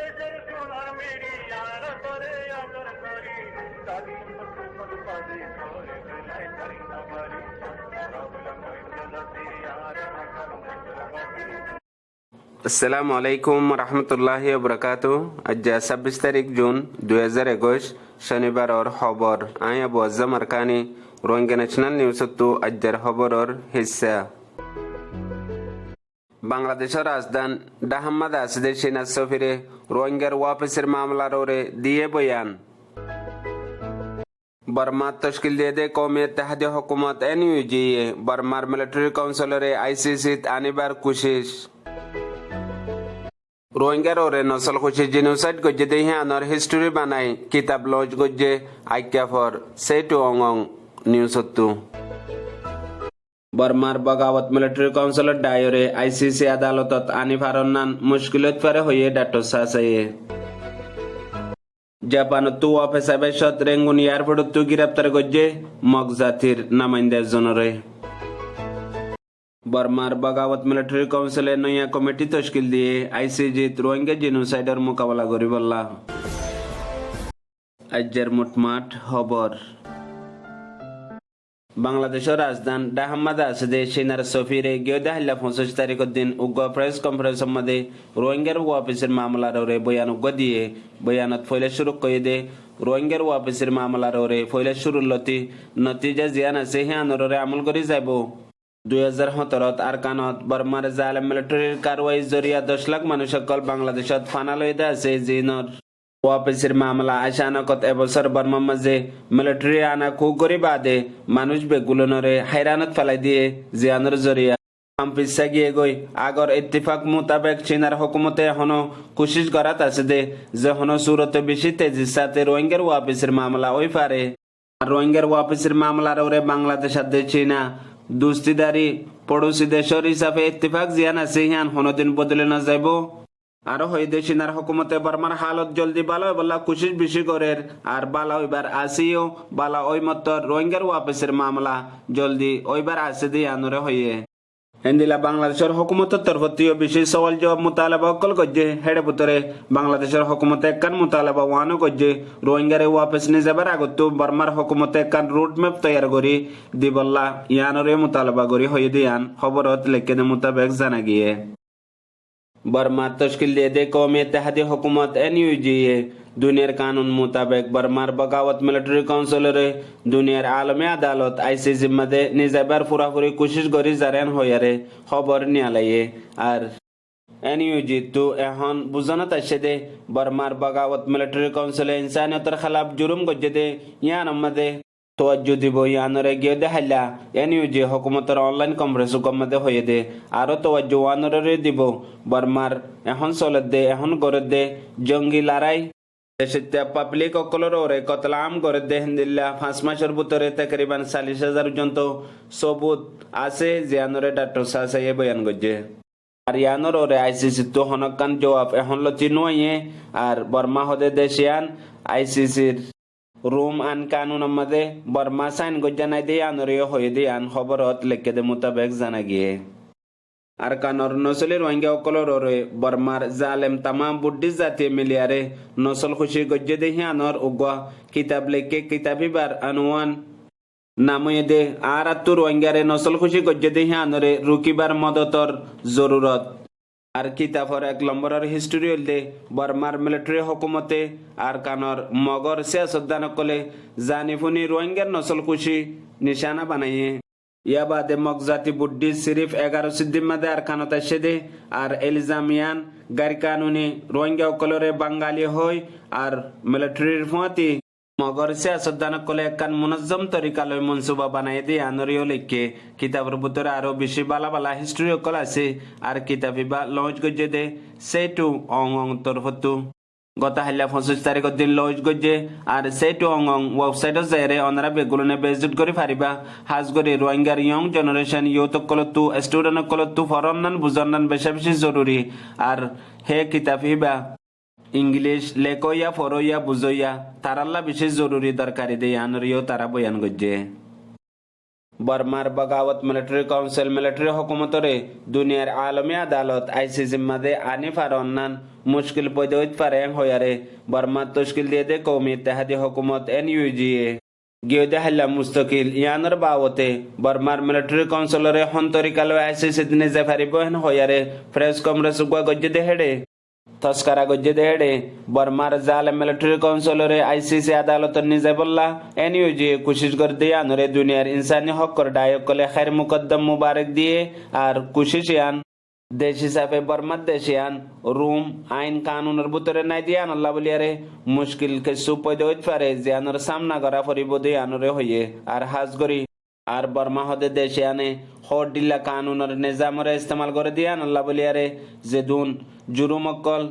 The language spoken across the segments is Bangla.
দেশের সোনার মিডিয়ার করে আদর করি স্বাধীন মুসলমান পাবে করে বেলায় করি না বাড়ি প্রবলেম হইতে আর আকার নজরবাতি। আসসালামু আলাইকুম রহমতুল্লাহি ওবরাকাতু। আজ 26 তারিখ জুন 2021 শনিবার ওর খবর আই আবু আজম আরকানি রোহিঙ্গা ন্যাশনাল নিউজ তো আজের খবরের হিস্সা। বাংলাদেশের রাজধানী ডাহাম্মাদ আসিদের সেনা সফিরে রোহিঙ্গার ওয়াপসের মামলার ওরে দিয়ে বয়ান। बर्मा तश्किल दे दे कौमी इत्तेहादी हुकूमत NUG बर्मार मिलिट्री काउंसिलर ICC आनिबार कोशिश रोहिंग्या रोरे नस्ल खुशी जिनोसाइड गज्जे दे हैं अनर हिस्ट्री बनाई किताब लॉन्च गज्जे आइक्या फॉर सेटू ओंगोंग न्यूज़ हत्तू बर्मार बगावत मिलिट्री काउंसिलर डायोरे ICC अदालतत आनिफारन्नान मुश्किलत फरे होये डाटो सासये জাপান তু অফিসার বেশত রেঙ্গুন এয়ারপোর্ট তু গ্রেপ্তার গজ্জে মগজাতির নামাইন্দার জনরে বর্মার বগাওয়াত মিলিটারি কাউন্সিলে নয়া কমিটি তশকিল দিয়ে ICC রোহিঙ্গা জেনোসাইডের মোকাবেলা করিবল্লা। আজের মোটমাট খবর বাংলাদেশের রাজধানী ডাহাম্মাদে আসিদে সেনার সফিরে গিয়ে হাল্লা 25 তারিখের দিন উগ্র প্রেস কনফারেন্সের মধ্যে রোহিঙ্গার ওয়াপসের মামলার ওরে বয়ান উগ্র দিয়ে বয়ানত ফয়লে শুরু করে দে রোহিঙ্গার ওয়াপসের মামলার ওরে ফয়লে শুরুর লতি নতিজা জিয়ান আছে হে আনরে আমল করে যাব। 2017 আরকানত বর্মার জালেম মিলিটারির কারওয়াই জরিয়া 10 লাখ মানুষ সকল বাংলাদেশত ফানা লইদা আছে জিনর ওয়াপসের মামলা আশানকত এবছর বর্মার মাঝে মিলিটারি আনা খুব গরিব আদে মানুষ বেগুলনরে হাইরানত ফেলাই দিয়ে জিয়ানোর জরিয়া পিছা গিয়ে গই আগর ইত্তিফাক মোতাবেক চীনার হুকুমতে এখনো কোশিশ করাত আছে দে যে হনো সুরতে বেশি তেজির সাথে রোহিঙ্গার ওয়াপসের মামলা ওই পারে রোহিঙ্গার ওয়াপসের মামলার ওরে বাংলাদেশ সাথে চীনা দুস্তিদারি পড়োশি দেশের হিসাবে ইত্তিফাক জিয়ান আছে হিয়ান হনদিন বদলে না যাইব আরো হইদে চীনার হুকুমতে বর্মার হালত জলদি বালা বলা কোশিশ বেশি করে আর বালা ওইবার আসিও বালা ওই মত রোহিঙ্গার ওয়াপসের মামলা জলদি ওইবার আসে দিয়ে আনরে হইয়ে হিন্দিলা বাংলাদেশের হুকুমতের তরফতীয় বিশেষ সওয়াল জবাব মুতালাবা অকল গজ্জে হেডে পুতরে বাংলাদেশের হুকুমতে একখান মুতালাবা ওয়ানো গজ্জে রোহিঙ্গারে ওয়াপস নিয়ে যাবার আগত বর্মার হুকুমতে একখান রুট ম্যাপ তৈয়ার করি দিবল্লা ইয়ানরে মুতালাবা করি হয়ে দিয়ান খবরত লেখে দে মোতাবেক জানা গিয়ে बर्मा तश्किल दे दे कौमी इत्तेहादी हुकूमत NUG दुनियार कानून मुताबिक बर्मार बगावत मिलिट्री काउंसिलर दुनियार आलमी अदालत ICC मध्ये निजाबार पुरापुरी कोशिश करी जारेन होयारे खबर नियालाये আর NUG তো এখন বুঝানত আসে দে বর্মার বগাওয়াত মিলিটারি কাউন্সিলে ইনসানিয়তের খেলাফ জুলুম গজ্জে দে ইয়ান আমাদে তোয়াজ্জু দিব ইয়ানরে গিয়ে দেখাইলা NUG হুকুমতের অনলাইন কনফারেন্স মধ্যে হয়ে দে আরো তোয়াজ্জু ওয়ানরে দিব বর্মার এখন চলে দে এখন করে দে জঙ্গি লড়াই দেশে পাবলিক অকলর ওরে কতলাম করে দে হিন্দিল্লা 5 মাসের ভিতরে তকরিবান 40,000 পর্যন্ত সবুত আছে জিয়ানরে ডাক্তার সাসায়ে বয়ান গজ্জে আর ইয়ানর ওরে ICC তো হনকান জবাব এখন লতি নয়ে আর বর্মা হদে দেশিয়ান ICCর রুম আন কানুন মধ্যে বর্মা সাইন গজ্জানাই দিয়ে আনরিয় হয়ে দিয়ে আন খবরত লেখে দে মোতাবেক জানা গিয়ে আর কানর নসলি রোহিঙ্গা অকলর ওরে বর্মার জালেম তামাম বুদ্ধি জাতি মিলিয়ারে নসল খুশি গজ্জে দে হিয়ানর উগা কিতাব লেখে কিতাবিবার আনুয়ান নাময়ে দে আর আত্তু রোহিঙ্গারে নসল খুশি গজ্জে দে হিয়ানরে রুকিবার মদতর জরুরত আর কিতাবর 1 নম্বরের হিস্ট্রি হইলে বর্মার মিলিটারি হুকুমতে আর কানর মগর সিয়াসতদান কলে জানিফুনি রোহিঙ্গার নসল খুশি নিশানা বানাইয়ে ইয়া বাদে মগজাতি বুদ্ধি সিরিফ 11 সিদ্দিম মাদে আর কানত আসে দে আর এলিজামিয়ান গার কানুনি রোহিঙ্গা কলরে বাঙালি হই আর মিলিটারির ফাঁতি মগর সিয়াসতদান কলে একখান মুনজ্জম তরিকালয় মনসুবা বানাই দিয়ে আনরিও লেখে কিতাবের ভিতরে আরো বেশি বালা বালা হিস্ট্রি কল আছে আর কিতাবিবা লঞ্চ গজ্জে দে সেটু অং তরফতু গত হাল্লা 25 তারিখের দিন লঞ্চ গজ্জে আর সেটু অং ওয়েবসাইটত যাইরে অনারা বেগুলনে বেজুট করে পারিবা হাজ করে রোহিঙ্গার ইয়ং জেনারেশন ইউথ কলতু স্টুডেন্ট কলতু ফরনান বুঝনান বেশি বেশি জরুরি আর হে কিতাবিবা ইংলিশ লেখইয়া ফরইয়া বুঝইয়া তারাল্লা বিশেষ জরুরি দরকারি দে আনরিও তারা বয়ান গজ্জে বর্মার বগাওত মিলিটারি কাউন্সিল মিলিটারি হুকুমতরে দুনিয়ার আলমী আদালত আইসিসি মাদে আনি ফারন্নান মুশকিল পয়দা হইতে পারে হয়ারে বর্মার তশকিল দিয়ে দে কৌমি ইত্তেহাদি হুকুমত NUGA গিয়ে হাল্লা মুস্তকিল ইয়ানোর বাবতে বর্মার মিলিটারি কাউন্সিলরে হন্তরিকালো আইসিসি নিজে ফারিব হেন হয়ারে প্রেস কংগ্রেস গুয়া গজ্জে দে হেডে তস্কারা গজ্জে দে হেডে বর্মার জালে মিলিটারি কাউন্সিলরে আইসিসি আদালতের নিজে বললা NUGA কোশিশ করে দিয়ে আনরে দুনিয়ার ইনসানি হকর ডায়ক কলে খের মুকদ্দম মুবারক দিয়ে আর কোশিশ ইয়ান দেশ হিসাবে বর্মার দেশিয়ান রুম আইন কানুনের ভিতরে নাই দিয়ে আনল্লা বলিয়ারে মুশকিল কিছু পয়দা হইতে পারে যে আনোর সামনা করা পরিব দিয়ে আনরে হইয়ে আর হাজ করি আর বর্মা হদে দেশে আনে হর ডিল্লা কানুনের নিজামরে ইস্তেমাল করে দিয়ে আনল্লা বলিয়ারে যে দুন জুরুমক্কল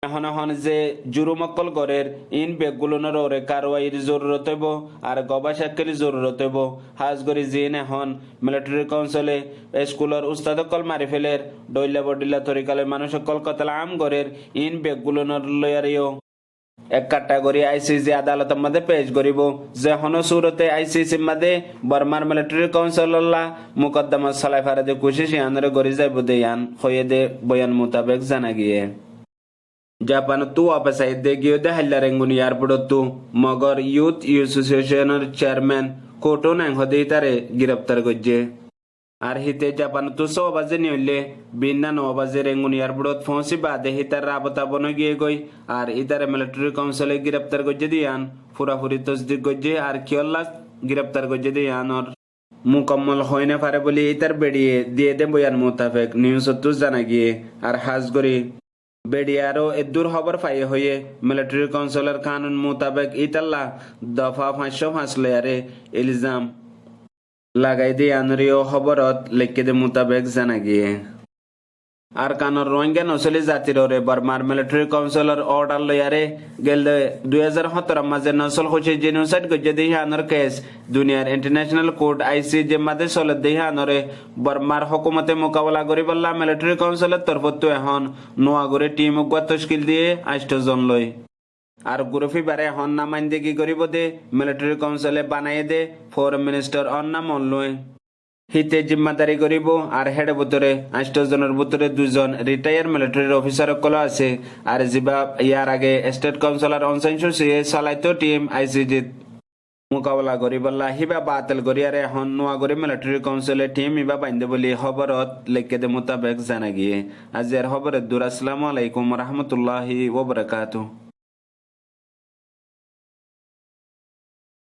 এখন যে জুরুমক্কল গড়ের ইন বেগগুলোর ওরে কারওয়াইর জরুরত হইব আর গবাসাক্কেলি জরুরত হইব হাজ করি জিন এখন মিলিটারি কাউন্সিলে স্কুলের উস্তাদকল মারি ফেলের ডইলা বডিল্লা তরিকালে মানুষ কলকাতা আম গড়ের ইন বেগগুলোর লয়ারিও এক ক্যাটাগরি আইসিসি আদালতের মধ্যে পেশ করিব যে হন সুরতে আইসিসি মধ্যে বর্মার মিলিটারি কাউন্সিলল্লা মুকদ্দমা সালাই ফারাদে কোশিশ ইয়ানরে গরি যাইব দে ইয়ান হয়ে দে বয়ান মোতাবেক জানা গিয়ে জাপান তু অপসাই দে গিয়ে দে হাল্লা রেঙ্গুন এয়ারপোর্ট তু মগর ইউথ অ্যাসোসিয়েশনের চেয়ারম্যান কোটো নাং হদে তারে গ্রেপ্তার করছে আর হিতে জাপান তু 100 বাজে নিলে বিনা 9 বাজে রেঙ্গুন এয়ারপোর্ট পৌঁছি বাদে হিতার রাবতা বন গিয়ে গই আর ইতারে মিলিটারি কাউন্সিলে গ্রেপ্তার করছে দিয়ান পুরাপুরি তসদিক করছে আর কিয়ল্লা গ্রেপ্তার করছে দিয়ান আর মুকম্মল হয় না পারে বলি ইতার বেড়িয়ে দিয়ে দে বয়ান মোতাবেক নিউজ তু জানা গিয়ে আর হাজ করি বেড়িয়ারও এদুর খবর পাইয়ে হয়ে মিলিটারি কাউন্সিলের কানুন মোতাবেক ইতাল্লা দফা 505 লেয়ারে ইলজাম লাগাই দিয়ে আনরিও খবরত লেখকে দে মোতাবেক জানা গিয়ে আর কানর রোহিঙ্গা নসলি জাতির ওরে বর্মার মিলিটারি কাউন্সিলর অর্ডার লয়ারে গেল 2017 মাঝে নসল খুশি জেনোসাইড গজ্জে দিয়ে আনর কেস দুনিয়ার ইন্টারন্যাশনাল কোর্ট ICJ মাঝে চলে দিয়ে আনরে বর্মার হুকুমতে মোকাবেলা করি বললা মিলিটারি কাউন্সিলের তরফত এখন নোয়া করে টিম উগা তশকিল দিয়ে 8 জন লই আর গ্রুপি বারে হন নামাইন্দেগি করিব দে মিলিটারি কাউন্সিলে বানাই দে ফরেন মিনিস্টার অন নাম লই হিতে জিম্মাদারি করিব আর হেড ভিতরে 8 জনের ভিতরে 2 জন রিটায়ার মিলিটারি অফিসার কল আছে আর জিবা ইয়ার আগে স্টেট কাউন্সিলর অনসাইনসু সে চালাইতো টিম ICJ মোকাবেলা করি বললা হিবা বাতিল করিয়ারে এখন নোয়া করে মিলিটারি কাউন্সিলে টিম ইবা বাইন্দে বলি খবরত লেখকে দে মোতাবেক জানা গিয়ে আজের খবরের দূর। আসসালামু আলাইকুম রহমতুল্লাহি ওয়া বারাকাতুহু।